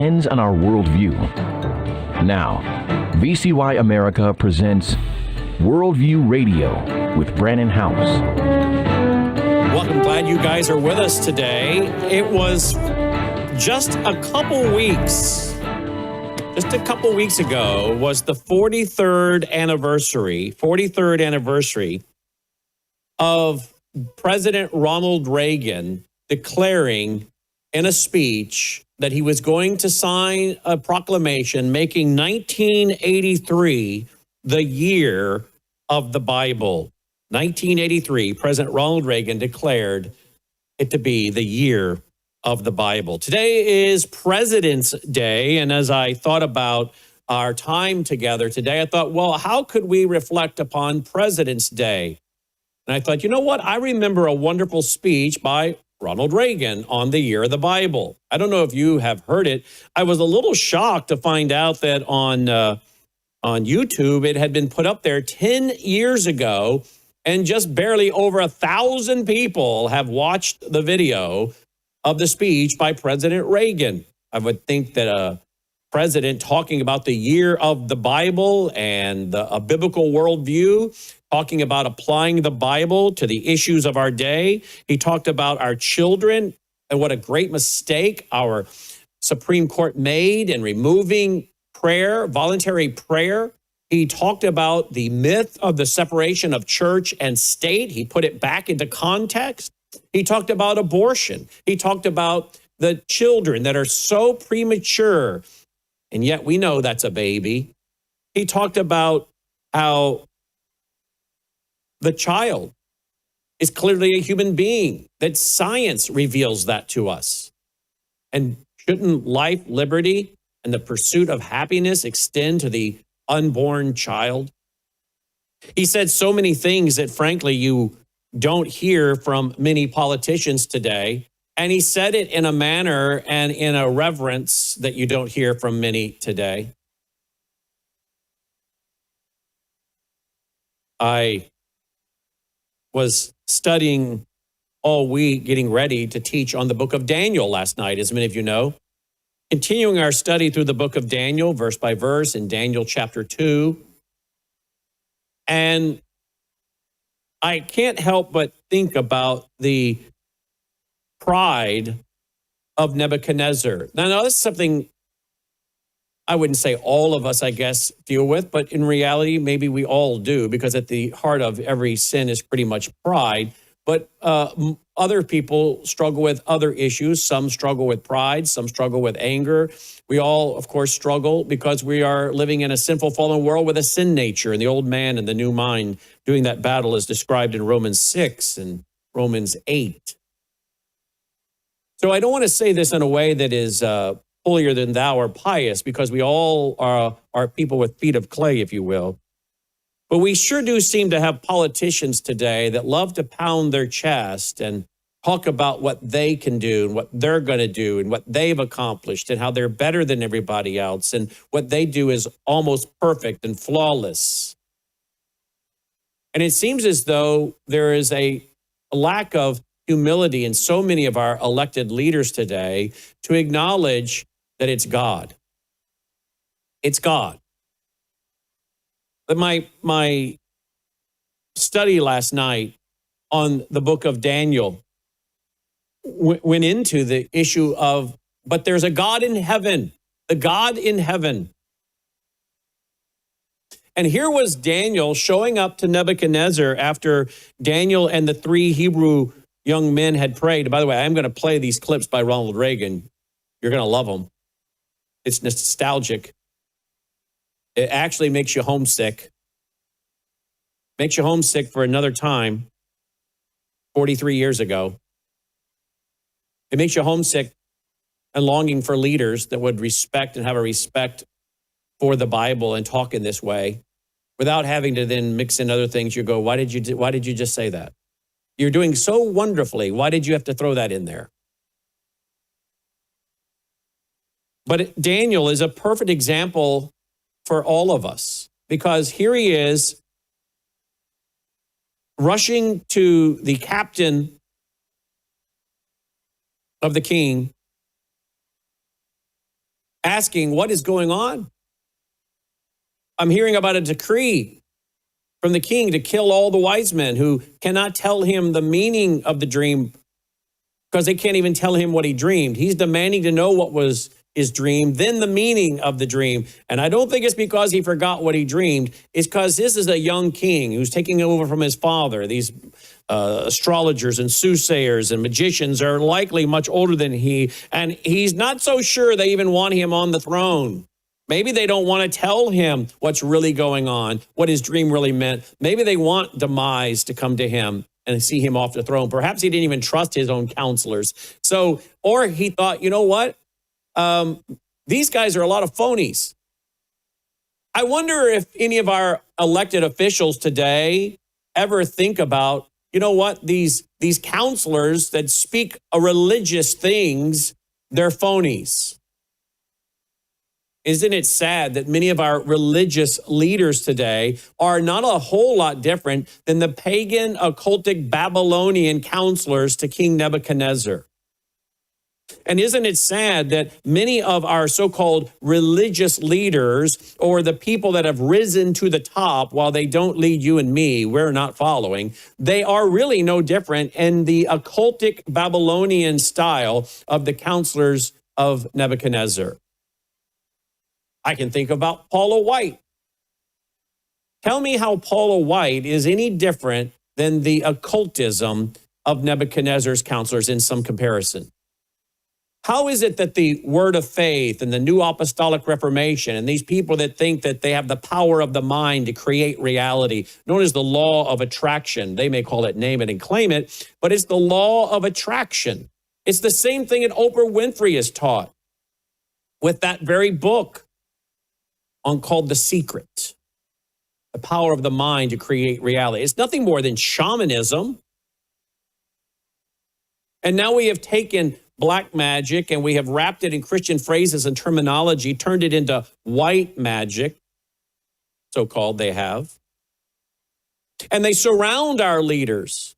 depends on our worldview. Now, VCY America presents Worldview Radio with Brandon House. Welcome. Glad you guys are with us today. It was just a couple weeks ago was the 43rd anniversary of President Ronald Reagan declaring in a speech that he was going to sign a proclamation making 1983 the year of the Bible. 1983, President Ronald Reagan declared it to be the year of the Bible. Today is President's Day, and as I thought about our time together today, I thought, well, how could we reflect upon President's Day? And I thought, you know what? I remember a wonderful speech by Ronald Reagan on the year of the Bible. I don't know if you have heard it. I was a little shocked to find out that on YouTube, it had been put up there 10 years ago, and just barely over 1,000 people have watched the video of the speech by President Reagan. I would think that a president talking about the year of the Bible and a biblical worldview, talking about applying the Bible to the issues of our day. He talked about our children and what a great mistake our Supreme Court made in removing prayer, voluntary prayer. He talked about the myth of the separation of church and state. He put it back into context. He talked about abortion. He talked about the children that are so premature, and yet we know that's a baby. He talked about how the child is clearly a human being, that science reveals that to us. And shouldn't life, liberty, and the pursuit of happiness extend to the unborn child? He said so many things that, frankly, you don't hear from many politicians today. And he said it in a manner and in a reverence that you don't hear from many today. I was studying all week, getting ready to teach on the book of Daniel last night, as many of you know. Continuing our study through the book of Daniel, verse by verse, in Daniel chapter 2. And I can't help but think about the pride of Nebuchadnezzar. Now, this is something I wouldn't say all of us, I guess, deal with, but in reality, maybe we all do, because at the heart of every sin is pretty much pride. But other people struggle with other issues. Some struggle with pride. Some struggle with anger. We all, of course, struggle because we are living in a sinful, fallen world with a sin nature, and the old man and the new mind doing that battle is described in Romans 6 and Romans 8. So I don't want to say this in a way that is holier than thou or pious, because we all are people with feet of clay, if you will. But we sure do seem to have politicians today that love to pound their chest and talk about what they can do and what they're going to do and what they've accomplished and how they're better than everybody else and what they do is almost perfect and flawless. And it seems as though there is a lack of humility in so many of our elected leaders today to acknowledge that it's God. It's God. But my study last night on the book of Daniel went into the issue of, but there's a God in heaven, the God in heaven. And here was Daniel showing up to Nebuchadnezzar after Daniel and the three Hebrew young men had prayed. By the way, I'm going to play these clips by Ronald Reagan. You're going to love them. It's nostalgic. It actually makes you homesick. Makes you homesick for another time, 43 years ago. It makes you homesick and longing for leaders that would respect and have a respect for the Bible and talk in this way without having to then mix in other things. You go, why did you just say that? You're doing so wonderfully. Why did you have to throw that in there? But Daniel is a perfect example for all of us, because here he is rushing to the captain of the king asking, what is going on? I'm hearing about a decree from the king to kill all the wise men who cannot tell him the meaning of the dream because they can't even tell him what he dreamed. He's demanding to know what was his dream, then the meaning of the dream. And I don't think it's because he forgot what he dreamed. It's because this is a young king who's taking over from his father. These astrologers and soothsayers and magicians are likely much older than he, and he's not so sure they even want him on the throne. Maybe they don't want to tell him what's really going on, what his dream really meant. Maybe they want demise to come to him and see him off the throne. Perhaps he didn't even trust his own counselors. So, or he thought, you know what? These guys are a lot of phonies. I wonder if any of our elected officials today ever think about, you know what, these counselors that speak religious things, they're phonies. Isn't it sad that many of our religious leaders today are not a whole lot different than the pagan, occultic, Babylonian counselors to King Nebuchadnezzar? And isn't it sad that many of our so-called religious leaders, or the people that have risen to the top, while they don't lead you and me, we're not following, they are really no different in the occultic Babylonian style of the counselors of Nebuchadnezzar? I can think about Paula White. Tell me how Paula White is any different than the occultism of Nebuchadnezzar's counselors in some comparison. How is it that the word of faith and the New Apostolic Reformation and these people that think that they have the power of the mind to create reality, known as the law of attraction, they may call it name it and claim it, but it's the law of attraction. It's the same thing that Oprah Winfrey is taught with that very book called The Secret, the power of the mind to create reality. It's nothing more than shamanism. And now we have taken black magic and we have wrapped it in Christian phrases and terminology, turned it into white magic, so-called they have. And they surround our leaders.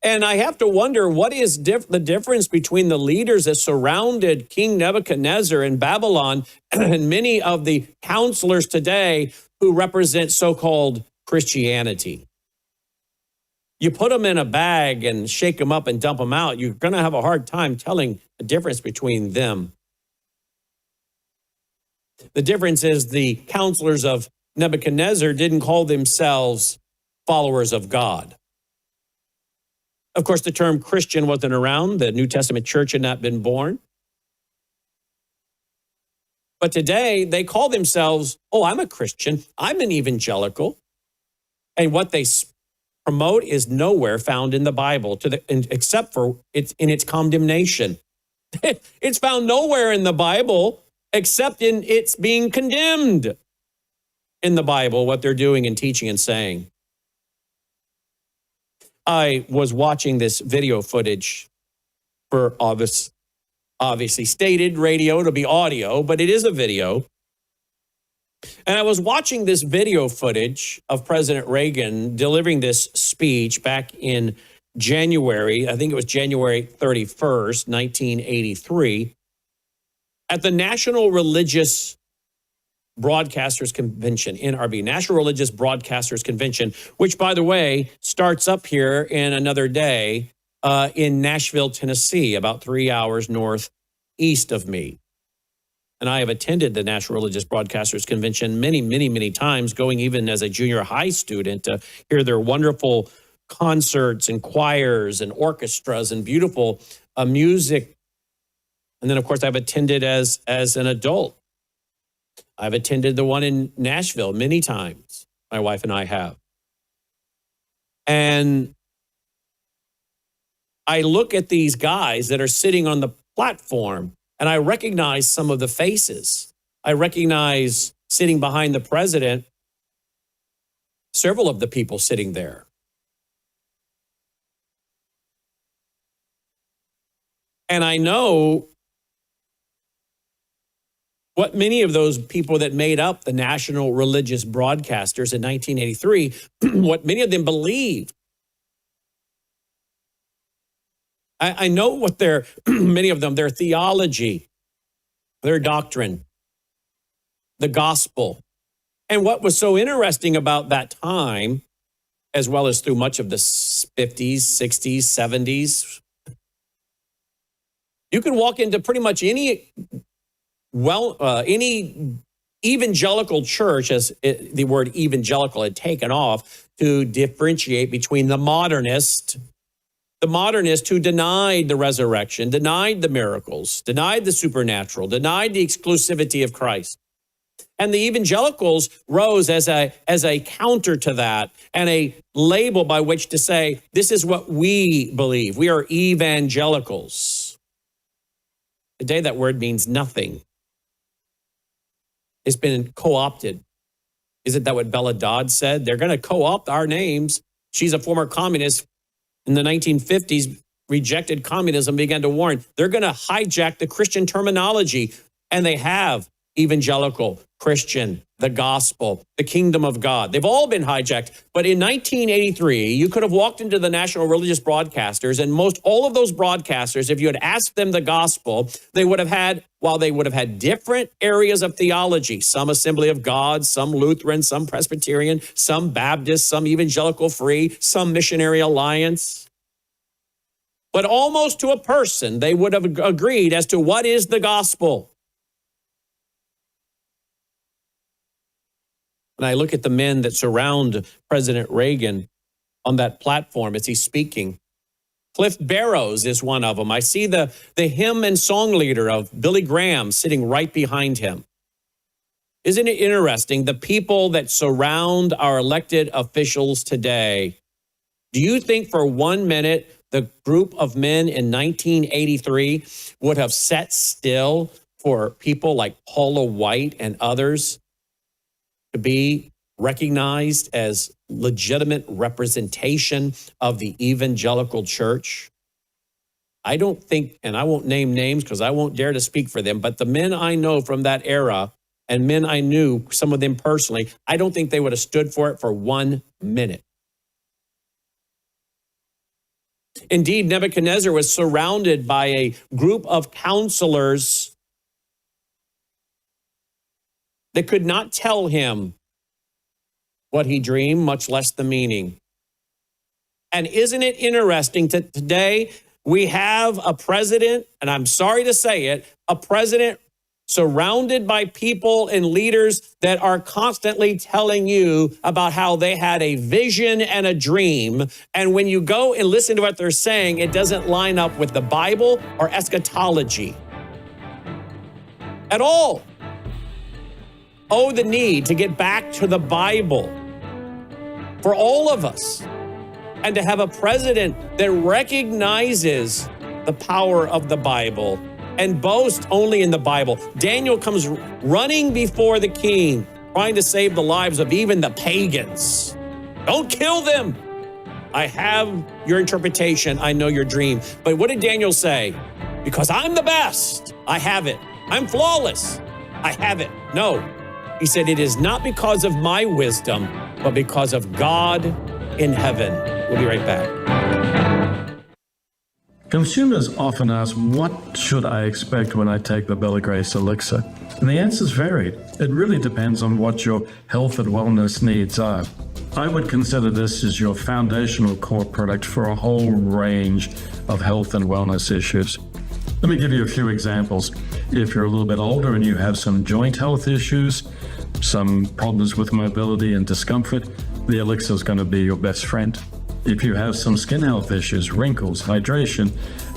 And I have to wonder, what is the difference between the leaders that surrounded King Nebuchadnezzar in Babylon and many of the counselors today who represent so-called Christianity? You put them in a bag and shake them up and dump them out, you're going to have a hard time telling the difference between them. The difference is the counselors of Nebuchadnezzar didn't call themselves followers of God. Of course, the term Christian wasn't around. The New Testament church had not been born. But today, they call themselves, oh, I'm a Christian. I'm an evangelical. And what they promote is nowhere found in the Bible, except for it's in its condemnation. It's found nowhere in the Bible except in its being condemned in the Bible, what they're doing and teaching and saying. I was watching this video footage for obviously stated radio to be audio, but it is a video. And I was watching this video footage of President Reagan delivering this speech back in January, I think it was January 31st, 1983, at the National Religious Broadcasters Convention, NRB, National Religious Broadcasters Convention, which, by the way, starts up here in another day in Nashville, Tennessee, about 3 hours northeast of me. And I have attended the National Religious Broadcasters Convention many times, going even as a junior high student to hear their wonderful concerts and choirs and orchestras and beautiful music. And then, of course, I've attended as an adult. I've attended the one in Nashville many times. My wife and I have. And I look at these guys that are sitting on the platform, and I recognize some of the faces. I recognize sitting behind the president, several of the people sitting there. And I know what many of those people that made up the National Religious Broadcasters in 1983, what many of them believed. I know what many of them, their theology. their doctrine, the gospel. And what was so interesting about that time, as well as through much of the 50s, 60s, 70s, you could walk into pretty much any evangelical church, as the word evangelical had taken off, to differentiate between the modernist who denied the resurrection, denied the miracles, denied the supernatural, denied the exclusivity of Christ. And the evangelicals rose as a counter to that and a label by which to say, this is what we believe. We are evangelicals. Today, that word means nothing. It's been co-opted. Isn't that what Bella Dodd said? They're going to co-opt our names. She's a former communist in the 1950s, rejected communism, began to warn. They're going to hijack the Christian terminology, and they have. Evangelical, Christian, the gospel, the kingdom of God. They've all been hijacked. But in 1983, you could have walked into the national religious broadcasters, and most all of those broadcasters, if you had asked them the gospel, they would have had, while they would have had different areas of theology, some Assembly of God, some Lutheran, some Presbyterian, some Baptist, some Evangelical Free, some Missionary Alliance. But almost to a person, they would have agreed as to what is the gospel. And I look at the men that surround President Reagan on that platform as he's speaking. Cliff Barrows is one of them. I see the hymn and song leader of Billy Graham sitting right behind him. Isn't it interesting, the people that surround our elected officials today? Do you think for 1 minute the group of men in 1983 would have sat still for people like Paula White and others to be recognized as legitimate representation of the evangelical church? I don't think, and I won't name names because I won't dare to speak for them, but the men I know from that era and men I knew, some of them personally, I don't think they would have stood for it for 1 minute. Indeed, Nebuchadnezzar was surrounded by a group of counselors that could not tell him what he dreamed, much less the meaning. And isn't it interesting that today we have a president, and I'm sorry to say it, a president surrounded by people and leaders that are constantly telling you about how they had a vision and a dream. And when you go and listen to what they're saying, it doesn't line up with the Bible or eschatology at all. Oh, the need to get back to the Bible for all of us, and to have a president that recognizes the power of the Bible and boasts only in the Bible. Daniel comes running before the king, trying to save the lives of even the pagans. Don't kill them. I have your interpretation. I know your dream. But what did Daniel say? Because I'm the best. I have it. I'm flawless. I have it. No. He said, it is not because of my wisdom, but because of God in heaven. We'll be right back. Consumers often ask, what should I expect when I take the Bella Grace elixir? And the answer's varied. It really depends on what your health and wellness needs are. I would consider this as your foundational core product for a whole range of health and wellness issues. Let me give you a few examples. If you're a little bit older and you have some joint health issues, some problems with mobility and discomfort, the elixir is going to be your best friend. If you have some skin health issues, wrinkles, hydration,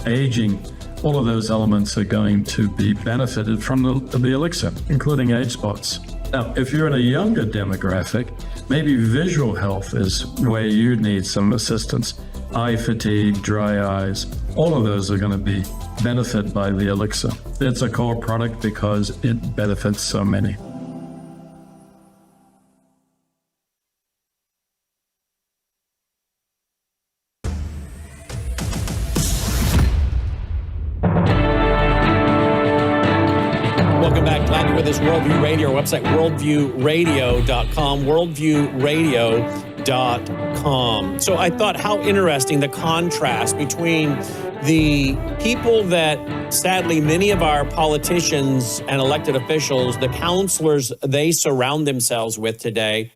aging, all of those elements are going to be benefited from the elixir, including age spots. Now, if you're in a younger demographic, maybe visual health is where you need some assistance. Eye fatigue, dry eyes, all of those are going to be benefited by the elixir. It's a core product because it benefits so many. Welcome back. Glad you're with us. Worldview Radio, our website, worldviewradio.com, worldviewradio.com. So I thought how interesting the contrast between The people that, sadly, many of our politicians and elected officials, the counselors they surround themselves with today,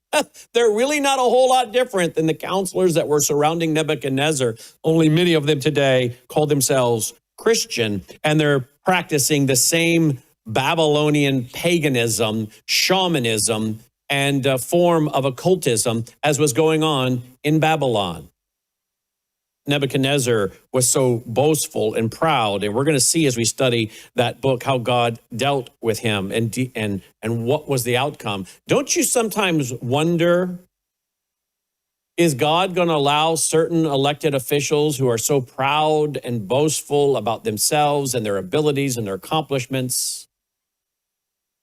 they're really not a whole lot different than the counselors that were surrounding Nebuchadnezzar. Only many of them today call themselves Christian, and they're practicing the same Babylonian paganism, shamanism, and form of occultism as was going on in Babylon. Nebuchadnezzar was so boastful and proud, and we're going to see as we study that book how God dealt with him and what was the outcome. Don't you sometimes wonder, is God going to allow certain elected officials who are so proud and boastful about themselves and their abilities and their accomplishments,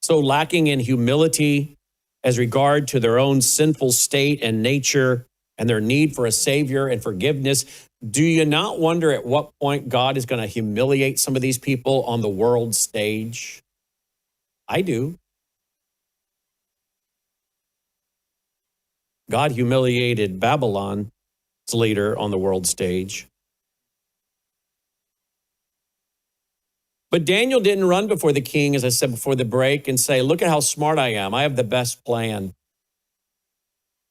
so lacking in humility as regard to their own sinful state and nature and their need for a Savior and forgiveness? Do you not wonder at what point God is going to humiliate some of these people on the world stage? I do. God humiliated Babylon's leader on the world stage. But Daniel didn't run before the king, as I said before the break, and say, look at how smart I am. I have the best plan.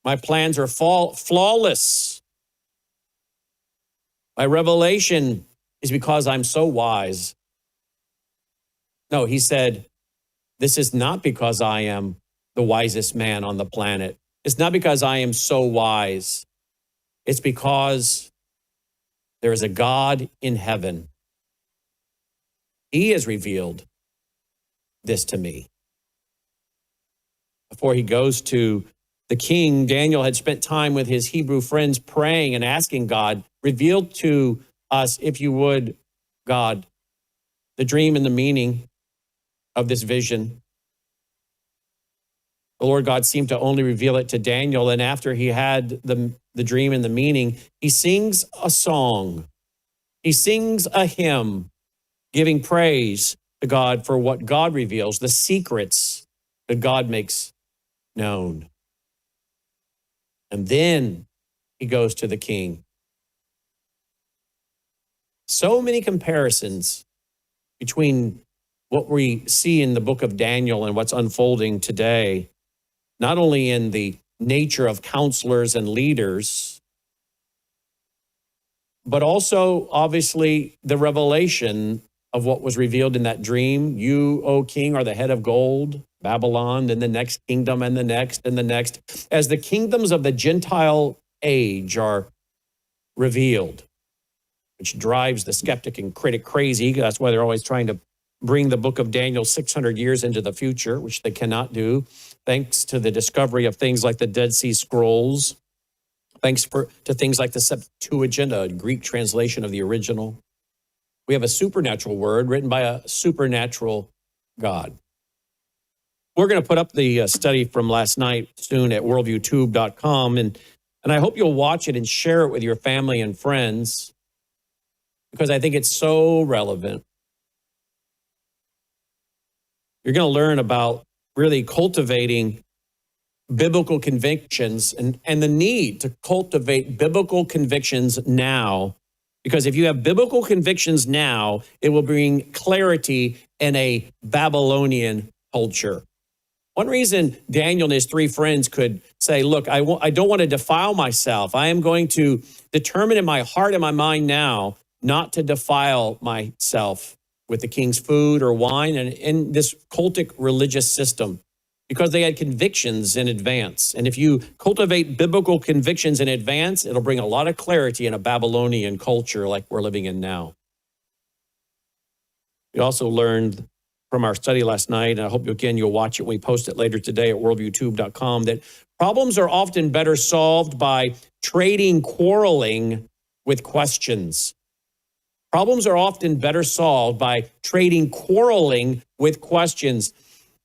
My plans are flawless. My revelation is because I'm so wise. No, he said, this is not because I am the wisest man on the planet. It's not because I am so wise. It's because there is a God in heaven. He has revealed this to me. Before he goes to the king, Daniel had spent time with his Hebrew friends praying and asking God, reveal to us, if you would, God, the dream and the meaning of this vision. The Lord God seemed to only reveal it to Daniel, and after he had the dream and the meaning, he sings a song. He sings a hymn, giving praise to God for what God reveals, the secrets that God makes known. And then he goes to the king. So many comparisons between what we see in the book of Daniel and what's unfolding today, not only in the nature of counselors and leaders, but also, obviously, the revelation of what was revealed in that dream. You, O king, are the head of gold, Babylon, and the next kingdom, and the next, and the next. As the kingdoms of the Gentile age are revealed, which drives the skeptic and critic crazy. That's why they're always trying to bring the book of Daniel 600 years into the future, which they cannot do, thanks to the discovery of things like the Dead Sea Scrolls, thanks to things like the Septuagint, a Greek translation of the original. We have a supernatural word written by a supernatural God. We're going to put up the study from last night soon at worldviewtube.com, and I hope you'll watch it and share it with your family and friends, because I think it's so relevant. You're going to learn about really cultivating biblical convictions and the need to cultivate biblical convictions now. Because if you have biblical convictions now, it will bring clarity in a Babylonian culture. One reason Daniel and his three friends could say, look, I don't want to defile myself. I am going to determine in my heart and my mind now not to defile myself with the king's food or wine and in this cultic religious system, because they had convictions in advance. And if you cultivate biblical convictions in advance, it'll bring a lot of clarity in a Babylonian culture like we're living in now. We also learned from our study last night, and I hope you'll watch it when we post it later today at worldviewtube.com, that problems are often better solved by trading quarreling with questions. Problems are often better solved by trading quarreling with questions.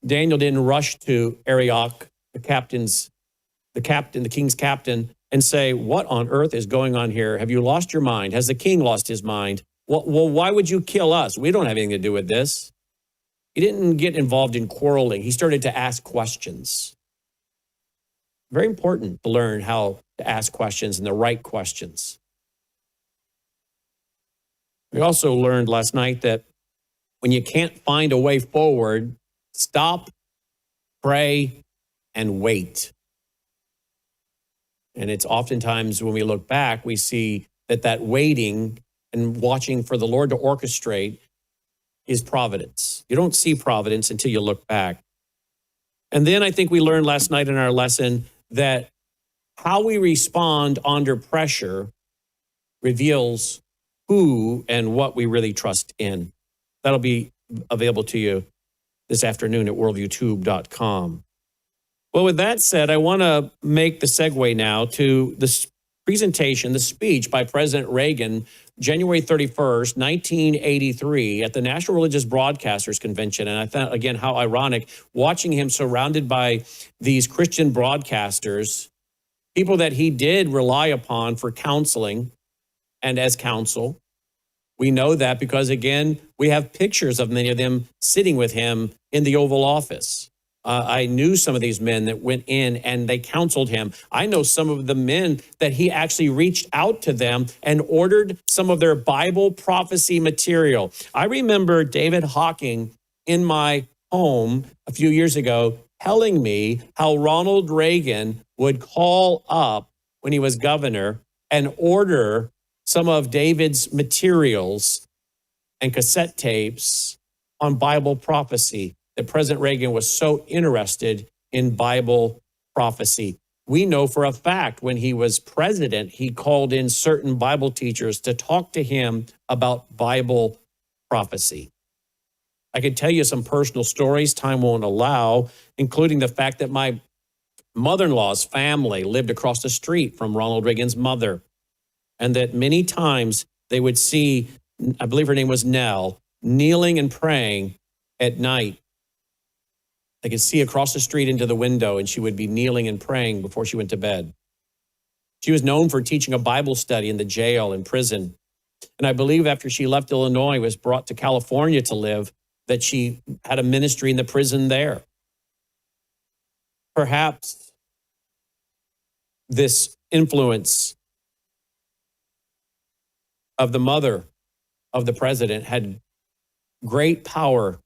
Daniel didn't rush to Arioch, the king's captain, and say, what on earth is going on here? Have you lost your mind? Has the king lost his mind? Well, why would you kill us? We don't have anything to do with this. He didn't get involved in quarreling. He started to ask questions. Very important to learn how to ask questions and the right questions. We also learned last night that when you can't find a way forward, stop, pray, and wait. And it's oftentimes when we look back, we see that waiting and watching for the Lord to orchestrate is providence. You don't see providence until you look back. And then I think we learned last night in our lesson that how we respond under pressure reveals who and what we really trust in. That'll be available to you this afternoon at worldviewtube.com. Well, with that said, I want to make the segue now to this presentation, the speech by President Reagan, January 31st, 1983, at the National Religious Broadcasters Convention. And I thought, again, how ironic watching him surrounded by these Christian broadcasters, people that he did rely upon for counseling and as counsel. We know that because, again, we have pictures of many of them sitting with him in the Oval Office. I knew some of these men that went in and they counseled him. I know some of the men that he actually reached out to them and ordered some of their Bible prophecy material. I remember David Hawking in my home a few years ago telling me how Ronald Reagan would call up when he was governor and order some of David's materials and cassette tapes on Bible prophecy, that President Reagan was so interested in Bible prophecy. We know for a fact when he was president, he called in certain Bible teachers to talk to him about Bible prophecy. I could tell you some personal stories time won't allow, including the fact that my mother-in-law's family lived across the street from Ronald Reagan's mother, and that many times they would see, I believe her name was Nell, kneeling and praying at night. They could see across the street into the window, and she would be kneeling and praying before she went to bed. She was known for teaching a Bible study in the jail and prison. And I believe after she left Illinois, was brought to California to live, that she had a ministry in the prison there. Perhaps this influence of the mother of the president had great power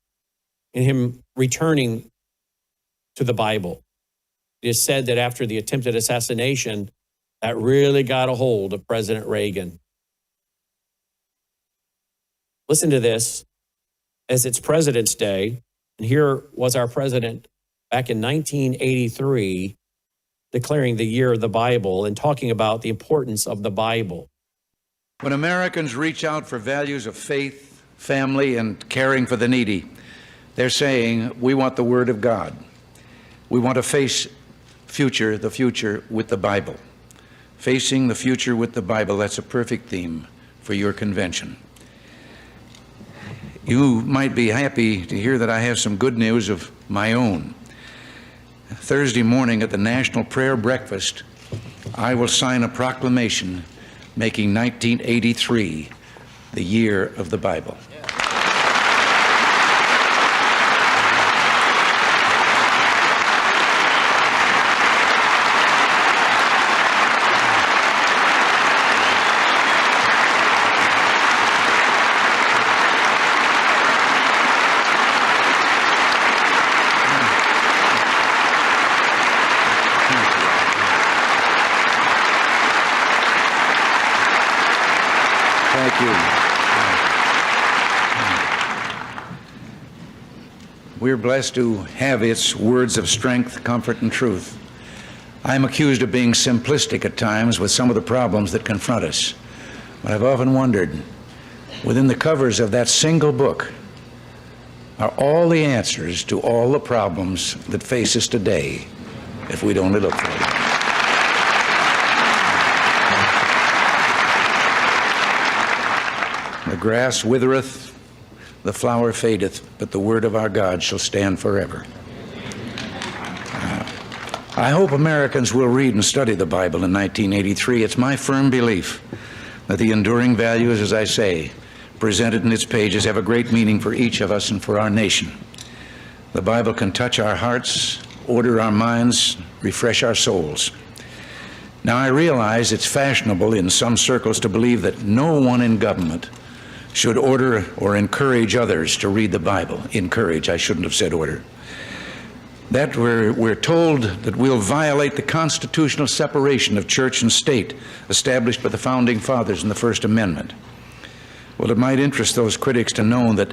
in him returning to the Bible. It is said that after the attempted assassination, that really got a hold of President Reagan. Listen to this, as it's President's Day, and here was our president back in 1983 declaring the year of the Bible and talking about the importance of the Bible. When Americans reach out for values of faith, family, and caring for the needy, they're saying, we want the Word of God. We want to face the future with the Bible. Facing the future with the Bible, that's a perfect theme for your convention. You might be happy to hear that I have some good news of my own. Thursday morning at the National Prayer Breakfast, I will sign a proclamation making 1983 the year of the Bible. Thank you. We're blessed to have its words of strength, comfort, and truth. I'm accused of being simplistic at times with some of the problems that confront us. But I've often wondered, within the covers of that single book, are all the answers to all the problems that face us today if we'd only look for them. The grass withereth, the flower fadeth, but the word of our God shall stand forever. I hope Americans will read and study the Bible in 1983. It's my firm belief that the enduring values, as I say, presented in its pages have a great meaning for each of us and for our nation. The Bible can touch our hearts, order our minds, refresh our souls. Now, I realize it's fashionable in some circles to believe that no one in government should order or encourage others to read the Bible. Encourage, I shouldn't have said order. That we're told that we'll violate the constitutional separation of church and state established by the Founding Fathers in the First Amendment. Well, it might interest those critics to know that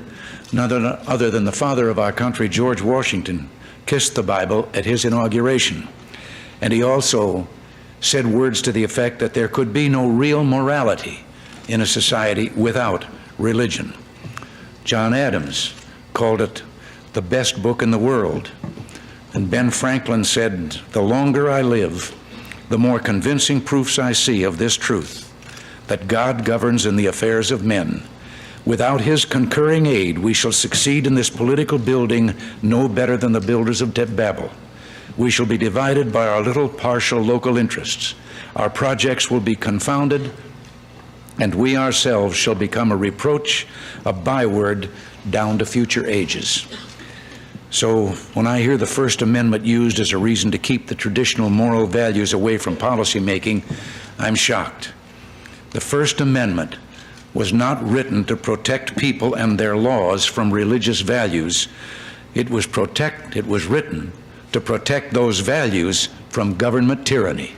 none other than the father of our country, George Washington, kissed the Bible at his inauguration. And he also said words to the effect that there could be no real morality in a society without religion. John Adams called it the best book in the world. And Ben Franklin said, "The longer I live, the more convincing proofs I see of this truth, that God governs in the affairs of men. Without his concurring aid, we shall succeed in this political building no better than the builders of Babel. We shall be divided by our little partial local interests. Our projects will be confounded, and we ourselves shall become a reproach, a byword down to future ages." So when I hear the First Amendment used as a reason to keep the traditional moral values away from policymaking, I'm shocked. The First Amendment was not written to protect people and their laws from religious values. It was written to protect those values from government tyranny.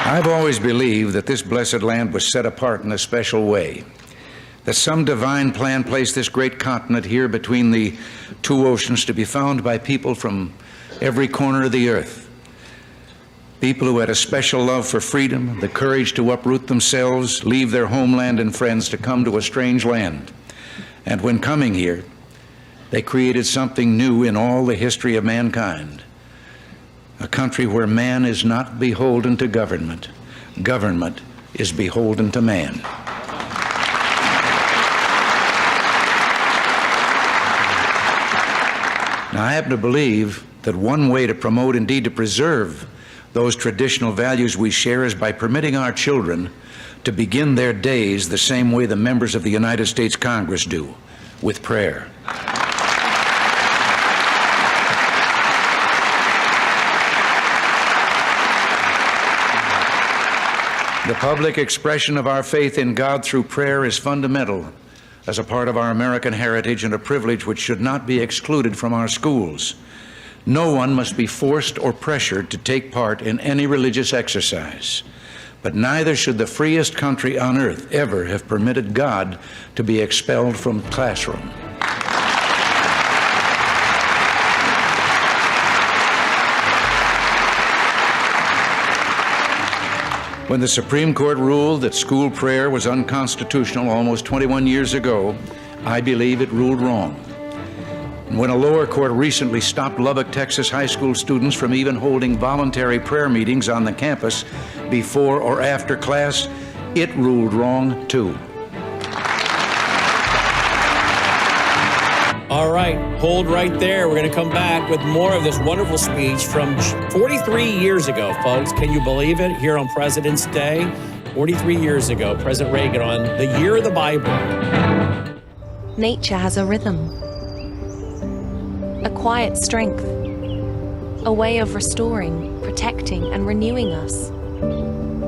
I've always believed that this blessed land was set apart in a special way, that some divine plan placed this great continent here between the two oceans to be found by people from every corner of the earth, people who had a special love for freedom, the courage to uproot themselves, leave their homeland and friends to come to a strange land. And when coming here, they created something new in all the history of mankind. A country where man is not beholden to government. Government is beholden to man. Now, I happen to believe that one way to promote, indeed to preserve, those traditional values we share is by permitting our children to begin their days the same way the members of the United States Congress do, with prayer. The public expression of our faith in God through prayer is fundamental as a part of our American heritage and a privilege which should not be excluded from our schools. No one must be forced or pressured to take part in any religious exercise, but neither should the freest country on earth ever have permitted God to be expelled from the classroom. When the Supreme Court ruled that school prayer was unconstitutional almost 21 years ago, I believe it ruled wrong. And when a lower court recently stopped Lubbock, Texas high school students from even holding voluntary prayer meetings on the campus before or after class, it ruled wrong too. All right, hold right there. We're going to come back with more of this wonderful speech from 43 years ago, folks. Can you believe it? Here on President's Day, 43 years ago, President Reagan on the year of the Bible. Nature has a rhythm, a quiet strength, a way of restoring, protecting, and renewing us.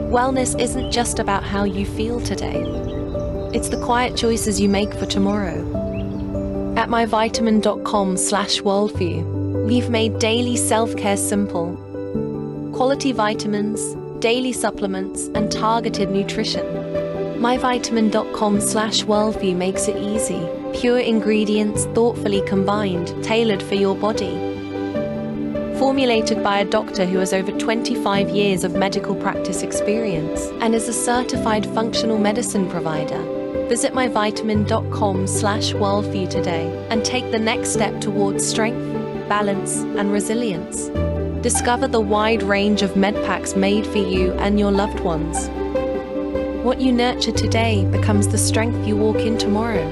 Wellness isn't just about how you feel today. It's the quiet choices you make for tomorrow. At myvitamin.com/worldview, we've made daily self-care simple. Quality vitamins, daily supplements, and targeted nutrition. myvitamin.com/worldview makes it easy. Pure ingredients thoughtfully combined, tailored for your body. Formulated by a doctor who has over 25 years of medical practice experience and is a certified functional medicine provider. Visit myvitamin.com/worldview today and take the next step towards strength, balance, and resilience. Discover the wide range of med packs made for you and your loved ones. What you nurture today becomes the strength you walk in tomorrow.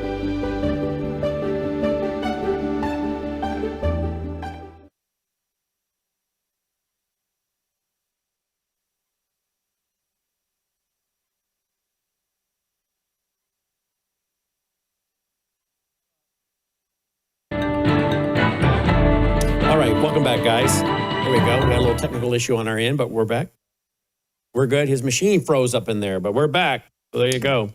welcome back, guys. There we go. We had a little technical issue on our end, but we're back. We're good. His machine froze up in there, but we're back. So there you go.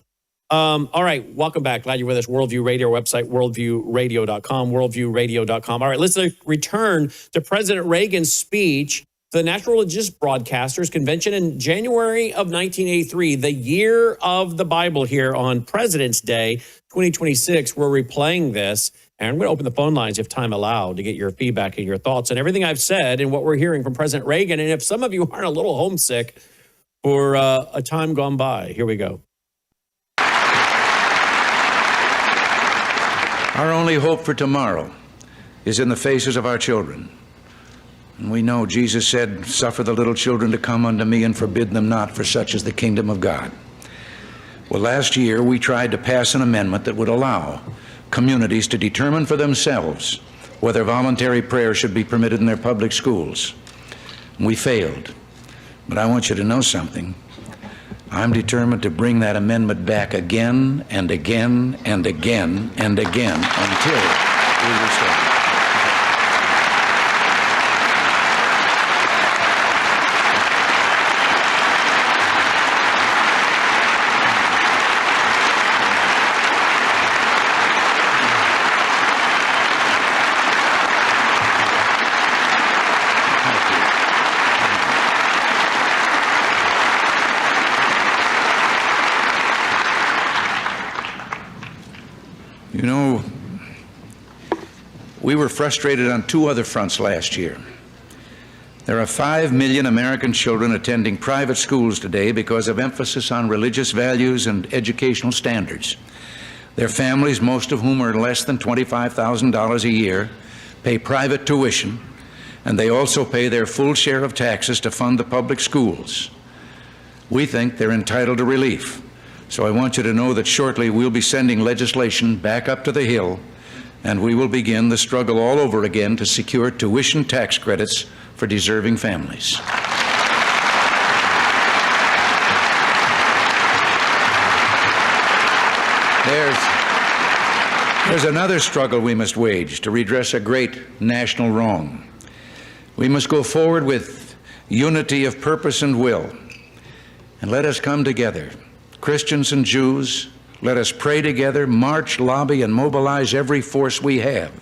All right, welcome back. Glad you're with us. Worldview Radio, our website, worldviewradio.com, worldviewradio.com. All right, let's return to President Reagan's speech to the National Religious Broadcasters Convention in January of 1983, the year of the Bible here on President's Day, 2026. We're replaying this, and I'm going to open the phone lines if time allowed to get your feedback and your thoughts on everything I've said and what we're hearing from President Reagan. And if some of you aren't a little homesick for a time gone by, here we go. Our only hope for tomorrow is in the faces of our children. And we know Jesus said, "Suffer the little children to come unto me and forbid them not, for such is the kingdom of God." Well, last year we tried to pass an amendment that would allow communities to determine for themselves whether voluntary prayer should be permitted in their public schools. We failed. But I want you to know something. I'm determined to bring that amendment back again and again and again and again until we restore it. You know, we were frustrated on two other fronts last year. There are 5 million American children attending private schools today because of emphasis on religious values and educational standards. Their families, most of whom are less than $25,000 a year, pay private tuition, and they also pay their full share of taxes to fund the public schools. We think they're entitled to relief. So I want you to know that shortly we'll be sending legislation back up to the Hill, and we will begin the struggle all over again to secure tuition tax credits for deserving families. There's another struggle we must wage to redress a great national wrong. We must go forward with unity of purpose and will, and let us come together. Christians and Jews, let us pray together, march, lobby, and mobilize every force we have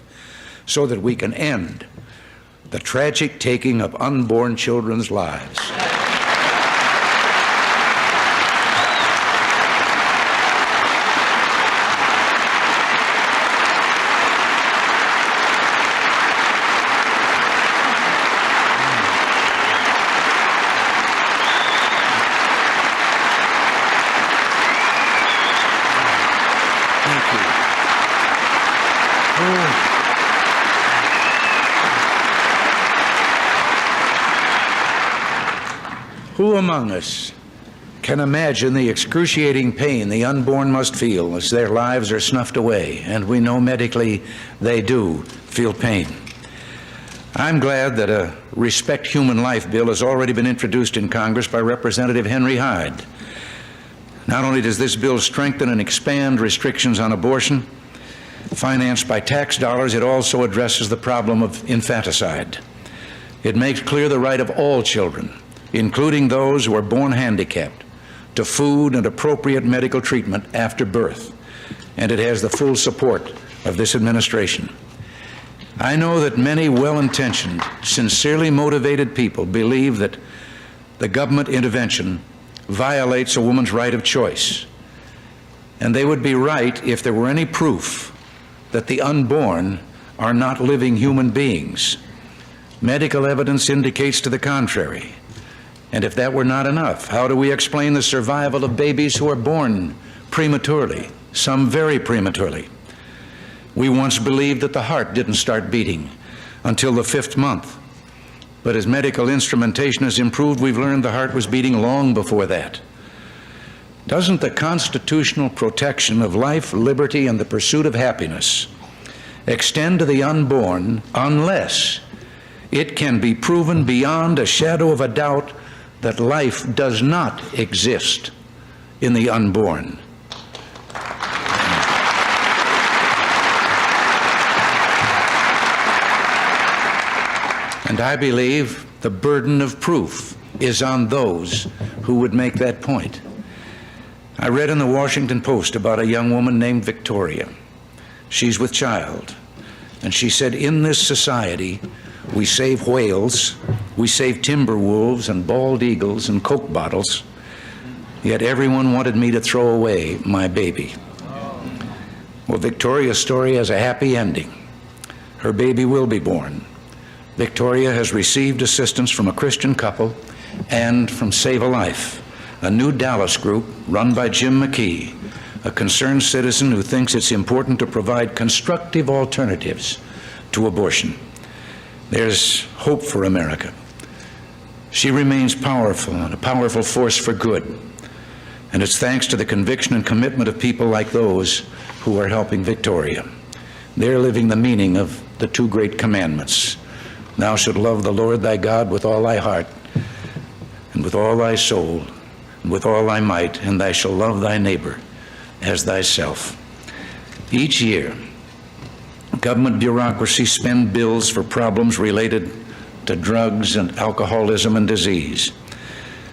so that we can end the tragic taking of unborn children's lives. Who among us can imagine the excruciating pain the unborn must feel as their lives are snuffed away? And we know medically they do feel pain. I'm glad that a Respect Human Life bill has already been introduced in Congress by Representative Henry Hyde. Not only does this bill strengthen and expand restrictions on abortion, financed by tax dollars, it also addresses the problem of infanticide. It makes clear the right of all children, including those who are born handicapped, to food and appropriate medical treatment after birth, and it has the full support of this administration. I know that many well-intentioned, sincerely motivated people believe that the government intervention violates a woman's right of choice, and they would be right if there were any proof that the unborn are not living human beings. Medical evidence indicates to the contrary. And if that were not enough, how do we explain the survival of babies who are born prematurely, some very prematurely? We once believed that the heart didn't start beating until the 5th month. But as medical instrumentation has improved, we've learned the heart was beating long before that. Doesn't the constitutional protection of life, liberty, and the pursuit of happiness extend to the unborn unless it can be proven beyond a shadow of a doubt that life does not exist in the unborn? And I believe the burden of proof is on those who would make that point. I read in the Washington Post about a young woman named Victoria. She's with child. And she said, in this society, we save whales, we save timber wolves and bald eagles and Coke bottles, yet everyone wanted me to throw away my baby. Well, Victoria's story has a happy ending. Her baby will be born. Victoria has received assistance from a Christian couple and from Save a Life, a new Dallas group run by Jim McKee, a concerned citizen who thinks it's important to provide constructive alternatives to abortion. There's hope for America. She remains powerful and a powerful force for good. And it's thanks to the conviction and commitment of people like those who are helping Victoria. They're living the meaning of the two great commandments. Thou shalt love the Lord thy God with all thy heart, and with all thy soul, and with all thy might, and thou shalt love thy neighbor as thyself. Each year, government bureaucracy spend bills for problems related to drugs and alcoholism and disease.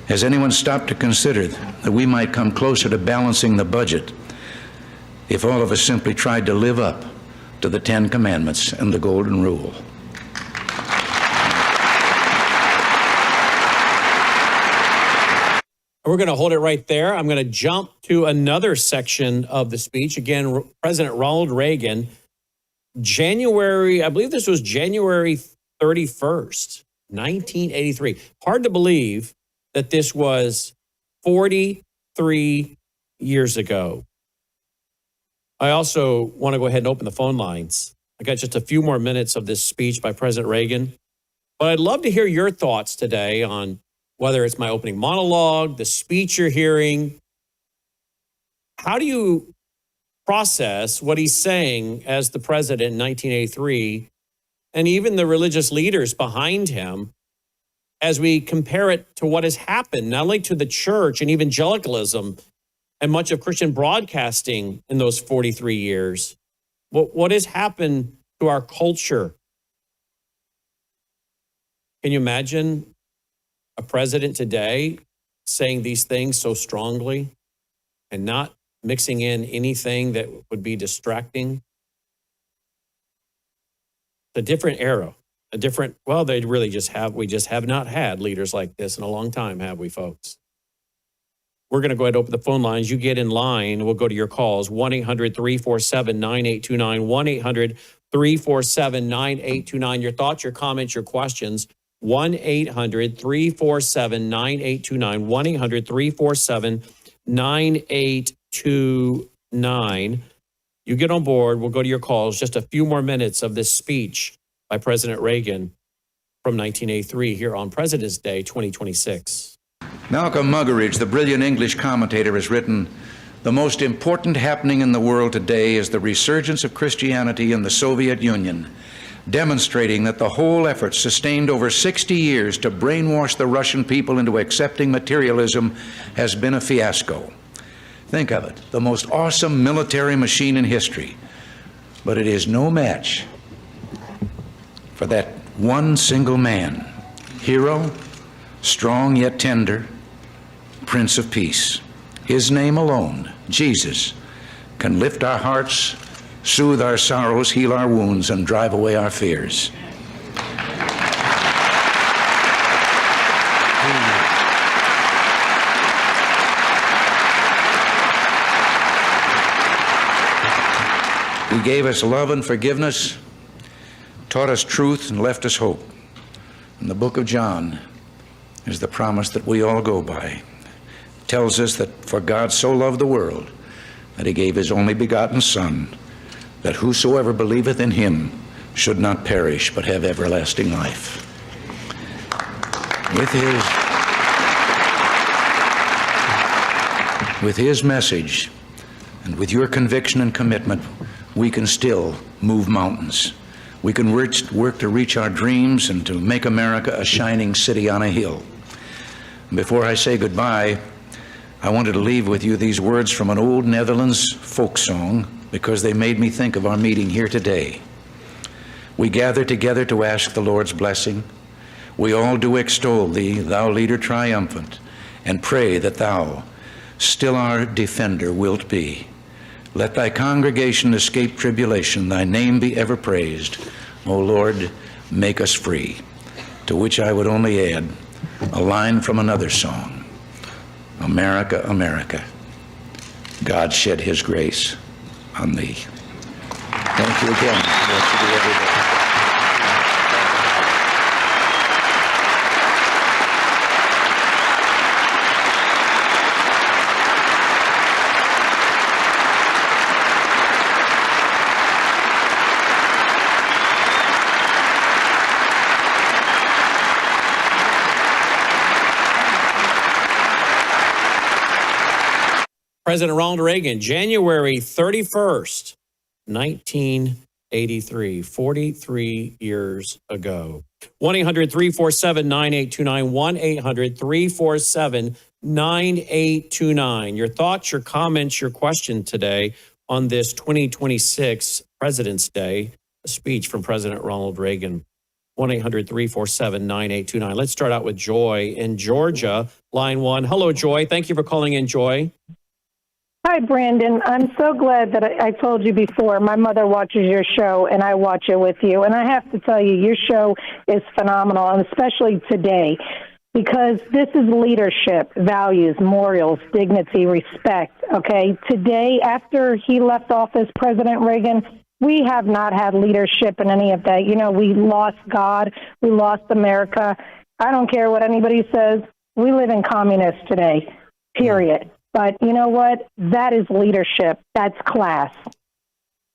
Has anyone stopped to consider that we might come closer to balancing the budget if all of us simply tried to live up to the 10 Commandments and the Golden Rule? We're going to hold it right there. I'm going to jump to another section of the speech. Again, President Ronald Reagan, I believe this was January 31st, 1983. Hard to believe that this was 43 years ago. I also want to go ahead and open the phone lines. I got just a few more minutes of this speech by President Reagan, but I'd love to hear your thoughts today on whether it's my opening monologue, the speech you're hearing. How do you process what he's saying as the president in 1983, and even the religious leaders behind him, as we compare it to what has happened, not only to the church and evangelicalism and much of Christian broadcasting in those 43 years, but what has happened to our culture? Can you imagine a president today saying these things so strongly and not mixing in anything that would be distracting? It's a different era, we just have not had leaders like this in a long time, have we, folks? We're going to go ahead and open the phone lines. You get in line. We'll go to your calls. 1-800-347-9829. 1-800-347-9829. Your thoughts, your comments, your questions. 1-800-347-9829. 1-800-347-9829. You get on board. We'll go to your calls. Just a few more minutes of this speech by President Reagan from 1983 here on President's Day 2026. Malcolm Muggeridge, the brilliant English commentator, has written, "The most important happening in the world today is the resurgence of Christianity in the Soviet Union, demonstrating that the whole effort sustained over 60 years to brainwash the Russian people into accepting materialism has been a fiasco." Think of it, the most awesome military machine in history, but it is no match for that one single man, hero, strong yet tender, Prince of Peace. His name alone, Jesus, can lift our hearts, soothe our sorrows, heal our wounds, and drive away our fears. He gave us love and forgiveness, taught us truth, and left us hope. In the book of John is the promise that we all go by. It tells us that for God so loved the world that he gave his only begotten Son, that whosoever believeth in him should not perish but have everlasting life. With his message and with your conviction and commitment, we can still move mountains. We can work to reach our dreams and to make America a shining city on a hill. Before I say goodbye, I wanted to leave with you these words from an old Netherlands folk song because they made me think of our meeting here today. We gather together to ask the Lord's blessing We all do extol thee, thou leader triumphant, and pray that thou still our defender wilt be. Let thy congregation escape tribulation, thy name be ever praised. O Lord, make us free. To which I would only add a line from another song. America, America, God shed his grace on thee. Thank you again. Blessed be every day. President Ronald Reagan, January 31st, 1983, 43 years ago. 1-800-347-9829, 1-800-347-9829. Your thoughts, your comments, your question today on this 2026 President's Day, a speech from President Ronald Reagan. 1-800-347-9829. Let's start out with Joy in Georgia, line 1. Hello, Joy. Thank you for calling in, Joy. Hi, Brandon. I'm so glad that I told you before. My mother watches your show, and I watch it with you. And I have to tell you, your show is phenomenal, and especially today, because this is leadership, values, morals, dignity, respect, okay? Today, after he left office, President Reagan, we have not had leadership in any of that. You know, we lost God. We lost America. I don't care what anybody says. We live in communist today, period. But you know what? That is leadership. That's class.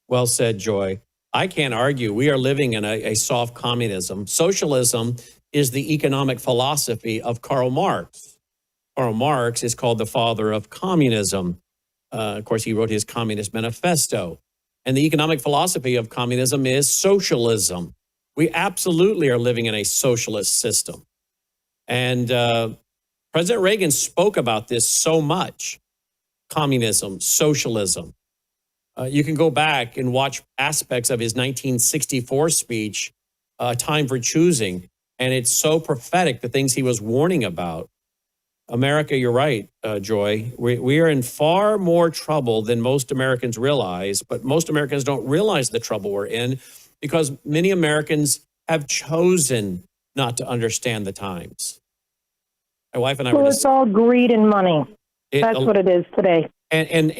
Well said, Joy. I can't argue. We are living in a soft communism. Socialism is the economic philosophy of Karl Marx. Karl Marx is called the father of communism. Of course, he wrote his Communist Manifesto. And the economic philosophy of communism is socialism. We absolutely are living in a socialist system. And President Reagan spoke about this so much, communism, socialism. You can go back and watch aspects of his 1964 speech, Time for Choosing, and it's so prophetic, the things he was warning about. America, you're right, Joy. We are in far more trouble than most Americans realize, but most Americans don't realize the trouble we're in because many Americans have chosen not to understand the times. My wife and I were it's all greed and money. That's what it is today. And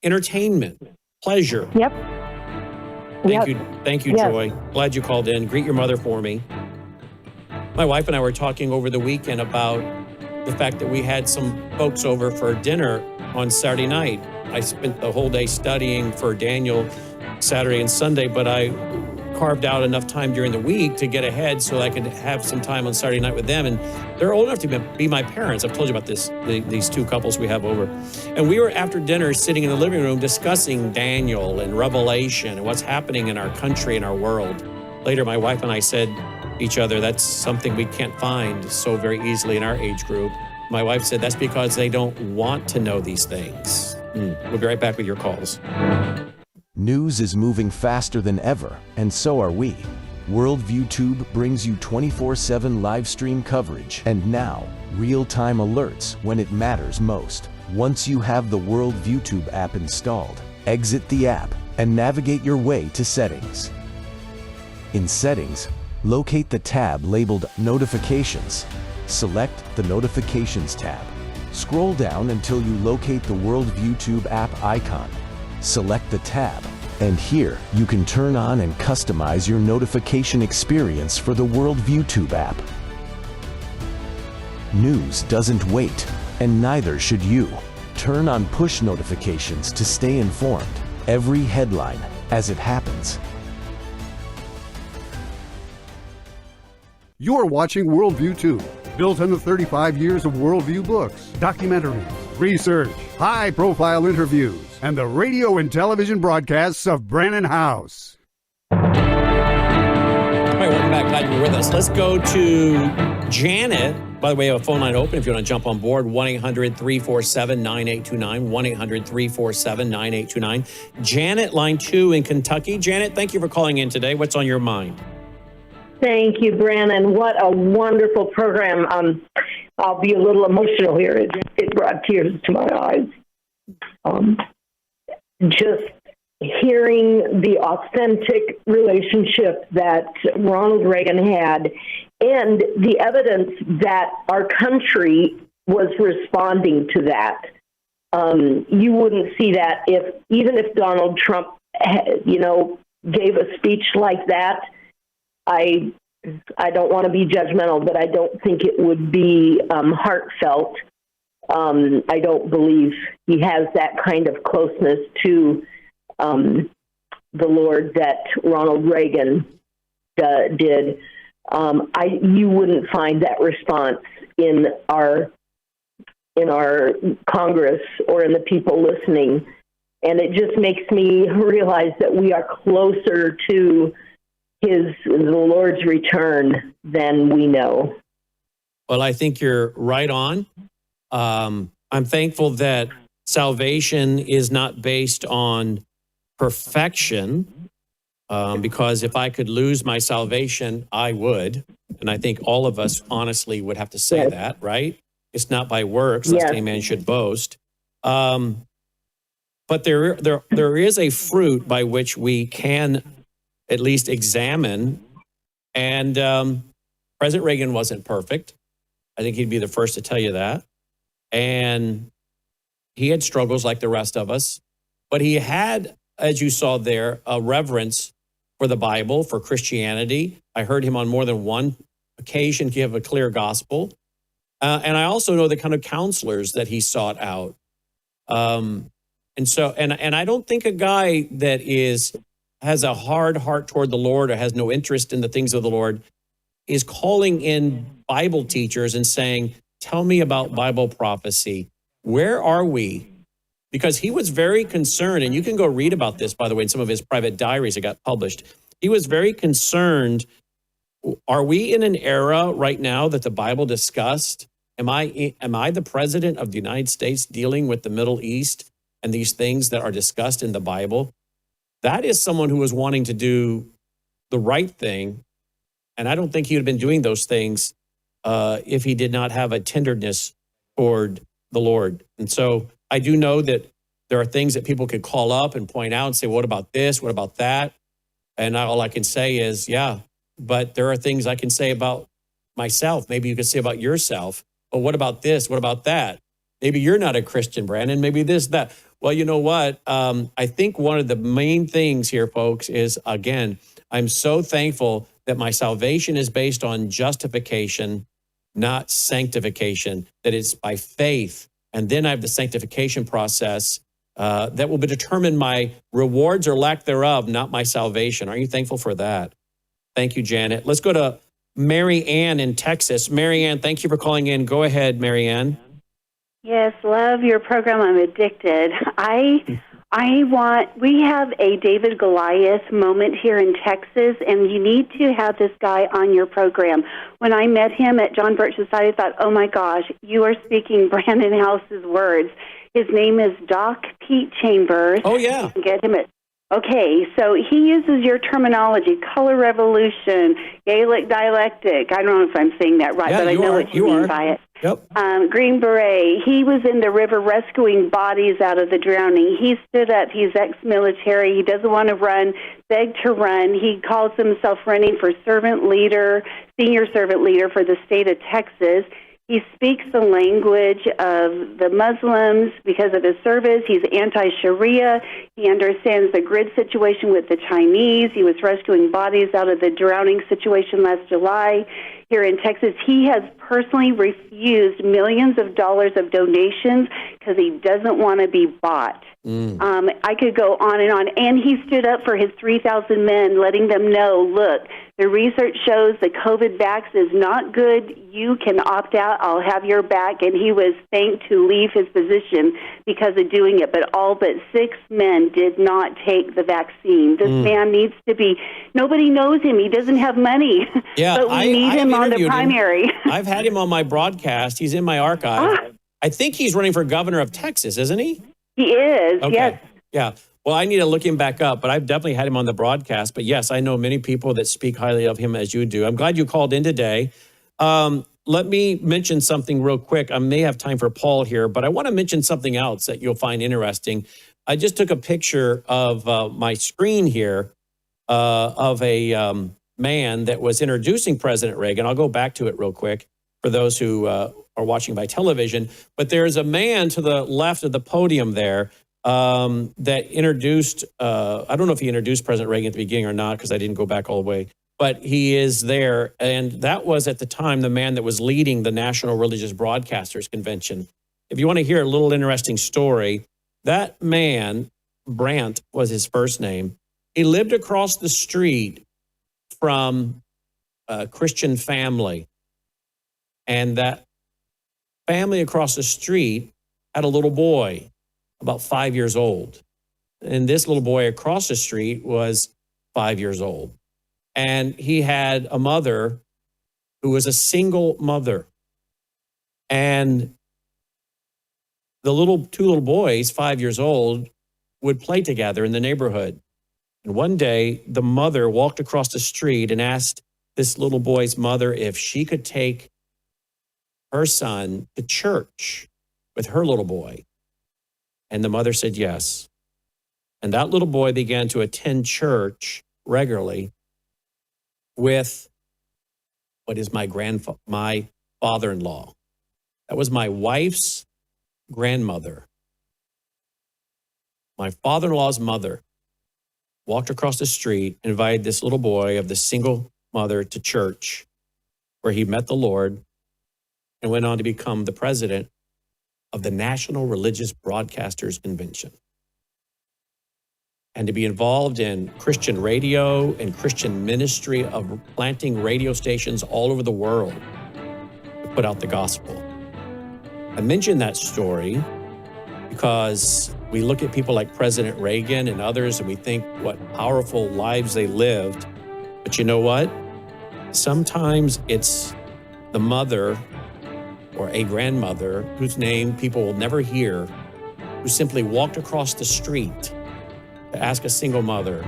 entertainment, pleasure. Yep. Thank you, Yes. Joy. Glad you called in. Greet your mother for me. My wife and I were talking over the weekend about the fact that we had some folks over for dinner on Saturday night. I spent the whole day studying for Daniel Saturday and Sunday, but I carved out enough time during the week to get ahead so I could have some time on Saturday night with them. And they're old enough to be my parents. I've told you about this, these two couples we have over. And we were after dinner sitting in the living room discussing Daniel and Revelation and what's happening in our country and our world. Later, my wife and I said to each other, that's something we can't find so very easily in our age group. My wife said, that's because they don't want to know these things. We'll be right back with your calls. News is moving faster than ever, and so are we. Worldview Tube brings you 24/7 live stream coverage and now real-time alerts when it matters most. Once you have the Worldview Tube app installed, exit the app and navigate your way to Settings. In Settings, locate the tab labeled Notifications. Select the Notifications tab. Scroll down until you locate the Worldview Tube app icon. Select the tab, and here you can turn on and customize your notification experience for the Worldview Tube app. News doesn't wait, and neither should you. Turn on push notifications to stay informed. Every headline as it happens. You're watching Worldview 2, built on the 35 years of Worldview books, documentaries, research, high-profile interviews, and the radio and television broadcasts of Brannon House. All right, welcome back. Glad you're with us. Let's go to Janet. By the way, a phone line open if you want to jump on board. 1-800-347-9829. 1-800-347-9829. Janet, line 2 in Kentucky. Janet, thank you for calling in today. What's on your mind? Thank you, Brandon. What a wonderful program. I'll be a little emotional here. It brought tears to my eyes. Just hearing the authentic relationship that Ronald Reagan had and the evidence that our country was responding to that. You wouldn't see that even if Donald Trump, gave a speech like that. I don't want to be judgmental, but I don't think it would be heartfelt. I don't believe he has that kind of closeness to the Lord that Ronald Reagan did. You wouldn't find that response in our Congress or in the people listening. And it just makes me realize that we are closer to the Lord's return than we know. Well, I think you're right on. I'm thankful that salvation is not based on perfection, because if I could lose my salvation, I would. And I think all of us honestly would have to say that, right? It's not by works, lest any man should boast. But there is a fruit by which we can at least examine. And President Reagan wasn't perfect. I think he'd be the first to tell you that. And he had struggles like the rest of us. But he had, as you saw there, a reverence for the Bible, for Christianity. I heard him on more than one occasion give a clear gospel. And I also know the kind of counselors that he sought out. And I don't think a guy that has a hard heart toward the Lord or has no interest in the things of the Lord is calling in Bible teachers and saying, tell me about Bible prophecy. Where are we? Because he was very concerned, and you can go read about this, by the way, in some of his private diaries that got published. He was very concerned. Are we in an era right now that the Bible discussed? Am I the president of the United States dealing with the Middle East and these things that are discussed in the Bible? That is someone who was wanting to do the right thing. And I don't think he would have been doing those things if he did not have a tenderness toward the Lord. And so I do know that there are things that people could call up and point out and say, what about this? What about that? And all I can say is, yeah, but there are things I can say about myself. Maybe you could say about yourself. But what about this? What about that? Maybe you're not a Christian, Brandon. Maybe this, that. Well, you know what? I think one of the main things here, folks, is, again, I'm so thankful that my salvation is based on justification, not sanctification, that it's by faith. And then I have the sanctification process that will determine my rewards or lack thereof, not my salvation. Are you thankful for that? Thank you, Janet. Let's go to Mary Ann in Texas. Mary Ann, thank you for calling in. Go ahead, Mary Ann. Yes, love your program. I'm addicted. We have a David Goliath moment here in Texas, and you need to have this guy on your program. When I met him at John Birch Society, I thought, oh my gosh, you are speaking Brandon House's words. His name is Doc Pete Chambers. Oh, yeah. You can get him at Okay, so he uses your terminology, color revolution, Gaelic dialectic. I don't know if I'm saying that right, but I know what you mean by it. Yep. Green Beret. He was in the river rescuing bodies out of the drowning. He stood up. He's ex-military. He doesn't want to run, begged to run. He calls himself running for servant leader, senior servant leader for the state of Texas. He speaks the language of the Muslims because of his service. He's anti-Sharia. He understands the grid situation with the Chinese. He was rescuing bodies out of the drowning situation last July here in Texas. He has personally refused millions of dollars of donations because he doesn't want to be bought. I could go on. And he stood up for his 3,000 men, letting them know, look, the research shows the COVID vax is not good. You can opt out. I'll have your back. And he was thanked to leave his position because of doing it. But all but 6 men did not take the vaccine. This man needs to be, nobody knows him. He doesn't have money. Yeah, but we need him on the primary. I've had him on my broadcast. He's in my archive. I think he's running for governor of Texas, isn't he? He is, okay. yes. Yeah. Well, I need to look him back up, but I've definitely had him on the broadcast. But yes, I know many people that speak highly of him as you do. I'm glad you called in today. Let me mention something real quick. I may have time for Paul here, but I want to mention something else that you'll find interesting. I just took a picture of my screen here of a man that was introducing President Reagan. I'll go back to it real quick for those who are watching by television. But there's a man to the left of the podium there that introduced, I don't know if he introduced President Reagan at the beginning or not, because I didn't go back all the way, but he is there. And that was at the time the man that was leading the National Religious Broadcasters Convention. If you want to hear a little interesting story, that man, Brandt was his first name, he lived across the street from a Christian family. And that family across the street had a little boy, about 5 years old. And this little boy across the street was 5 years old. And he had a mother who was a single mother. And the two little boys, 5 years old, would play together in the neighborhood. And one day, the mother walked across the street and asked this little boy's mother if she could take her son to church with her little boy. And the mother said yes. And that little boy began to attend church regularly with what is my father-in-law. That was my wife's grandmother. My father-in-law's mother walked across the street and invited this little boy of the single mother to church, where he met the Lord and went on to become the president of the National Religious Broadcasters Convention, and to be involved in Christian radio and Christian ministry of planting radio stations all over the world to put out the gospel. I mention that story because we look at people like President Reagan and others and we think what powerful lives they lived. But you know what? Sometimes it's the mother or a grandmother whose name people will never hear, who simply walked across the street to ask a single mother,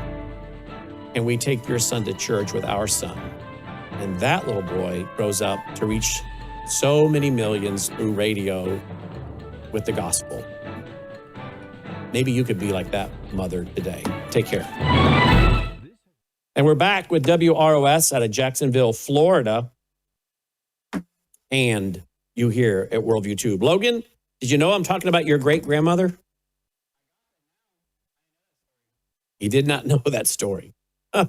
"Can we take your son to church with our son?" And that little boy grows up to reach so many millions through radio with the gospel. Maybe you could be like that mother today. Take care. And we're back with WROS out of Jacksonville, Florida. And you here at Worldview Tube. Logan, did you know I'm talking about your great-grandmother? He did not know that story. Huh.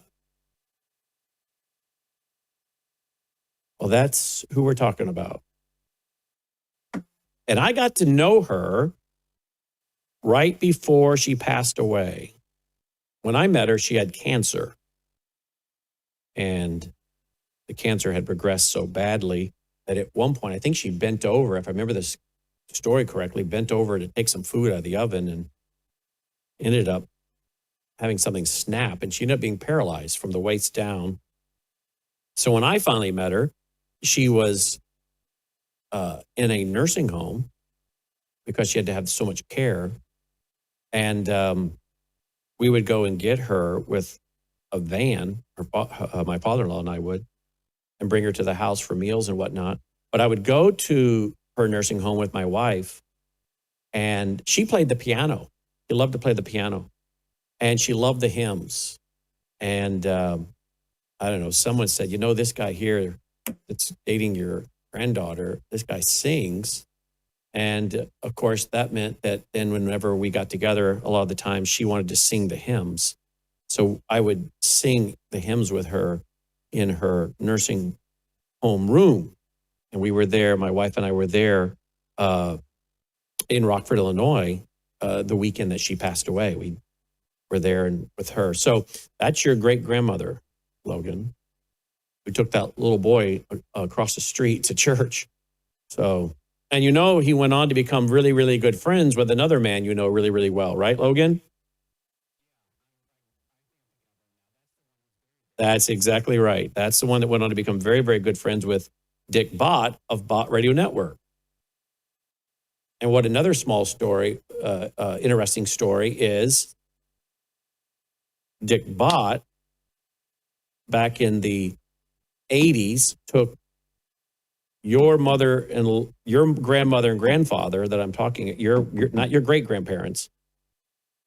Well, that's who we're talking about. And I got to know her right before she passed away. When I met her, she had cancer. And the cancer had progressed so badly that at one point, I think she bent over, if I remember this story correctly, bent over to take some food out of the oven and ended up having something snap, and she ended up being paralyzed from the waist down. So when I finally met her, she was in a nursing home because she had to have so much care. And we would go and get her with a van, my father-in-law and I would, and bring her to the house for meals and whatnot. But I would go to her nursing home with my wife, and she played the piano. She loved to play the piano, and she loved the hymns. And I don't know, someone said, you know, this guy here that's dating your granddaughter, this guy sings. And of course, that meant that then whenever we got together, a lot of the time she wanted to sing the hymns. So I would sing the hymns with her in her nursing home room. And we were there, my wife and I were there in Rockford, Illinois, the weekend that she passed away. We were there with her. So that's your great-grandmother, Logan, who took that little boy across the street to church. So, and you know, he went on to become really, really good friends with another man you know really, really well, right, Logan? That's exactly right. That's the one that went on to become very, very good friends with Dick Bott of Bott Radio Network. And what another small story, interesting story is Dick Bott, back in the 80s, took your mother and your grandmother and grandfather that I'm talking, your not your great grandparents,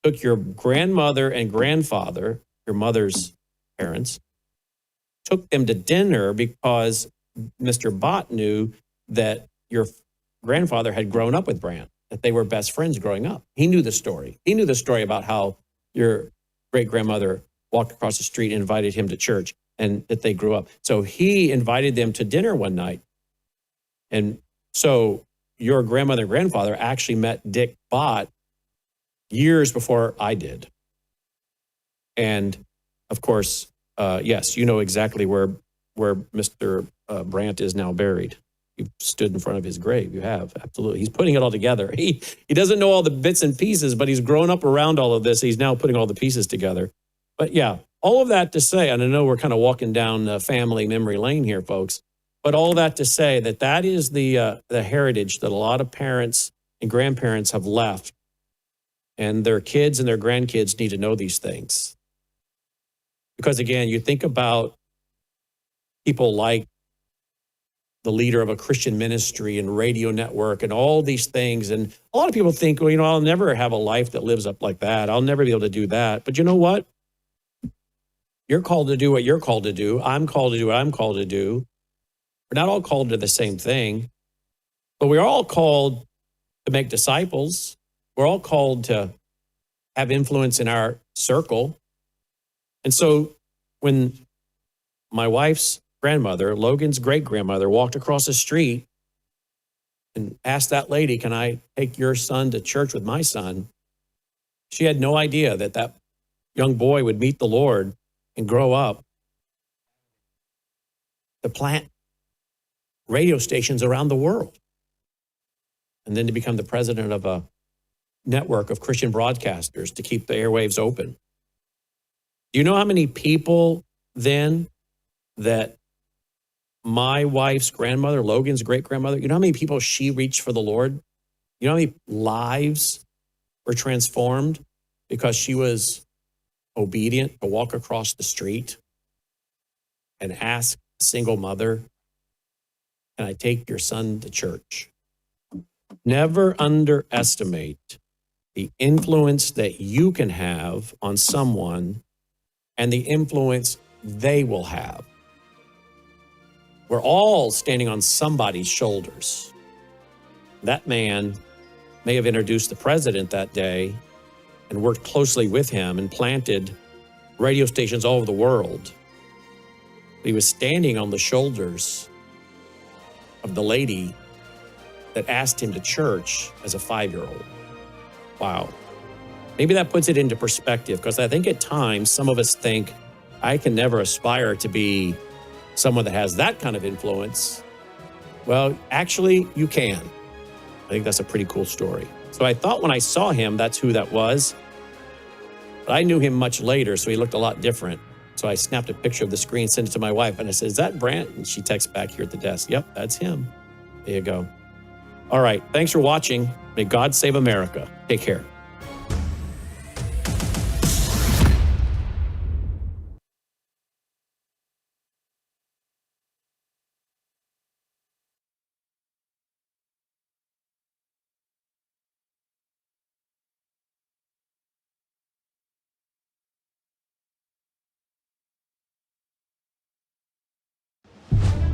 took your grandmother and grandfather, your mother's parents, took them to dinner because Mr. Bott knew that your grandfather had grown up with Brandt, that they were best friends growing up. He knew the story. He knew the story about how your great grandmother walked across the street and invited him to church and that they grew up. So he invited them to dinner one night. And so your grandmother and grandfather actually met Dick Bott years before I did. And of course, yes, you know exactly where Mr. Brandt is now buried. You've stood in front of his grave. You have, absolutely. He's putting it all together. He doesn't know all the bits and pieces, but he's grown up around all of this. He's now putting all the pieces together. But yeah, all of that to say, and I know we're kind of walking down family memory lane here, folks, but all that to say that is the heritage that a lot of parents and grandparents have left, and their kids and their grandkids need to know these things. Because again, you think about people like the leader of a Christian ministry and radio network and all these things. And a lot of people think, well, I'll never have a life that lives up like that. I'll never be able to do that. But you know what? You're called to do what you're called to do. I'm called to do what I'm called to do. We're not all called to the same thing, but we're all called to make disciples. We're all called to have influence in our circle. And so when my wife's grandmother, Logan's great-grandmother, walked across the street and asked that lady, can I take your son to church with my son? She had no idea that that young boy would meet the Lord and grow up to plant radio stations around the world, and then to become the president of a network of Christian broadcasters to keep the airwaves open. Do you know how many people then that my wife's grandmother, Logan's great-grandmother, you know how many people she reached for the Lord? You know how many lives were transformed because she was obedient to walk across the street and ask a single mother, can I take your son to church? Never underestimate the influence that you can have on someone and the influence they will have. We're all standing on somebody's shoulders. That man may have introduced the president that day and worked closely with him and planted radio stations all over the world. He was standing on the shoulders of the lady that asked him to church as a 5-year-old. Wow. Maybe that puts it into perspective, because I think at times some of us think, I can never aspire to be someone that has that kind of influence. Well, actually, you can. I think that's a pretty cool story. So I thought when I saw him, that's who that was. But I knew him much later, so he looked a lot different. So I snapped a picture of the screen, sent it to my wife, and I said, is that Brandt? And she texts back here at the desk, yep, that's him. There you go. All right, thanks for watching. May God save America. Take care.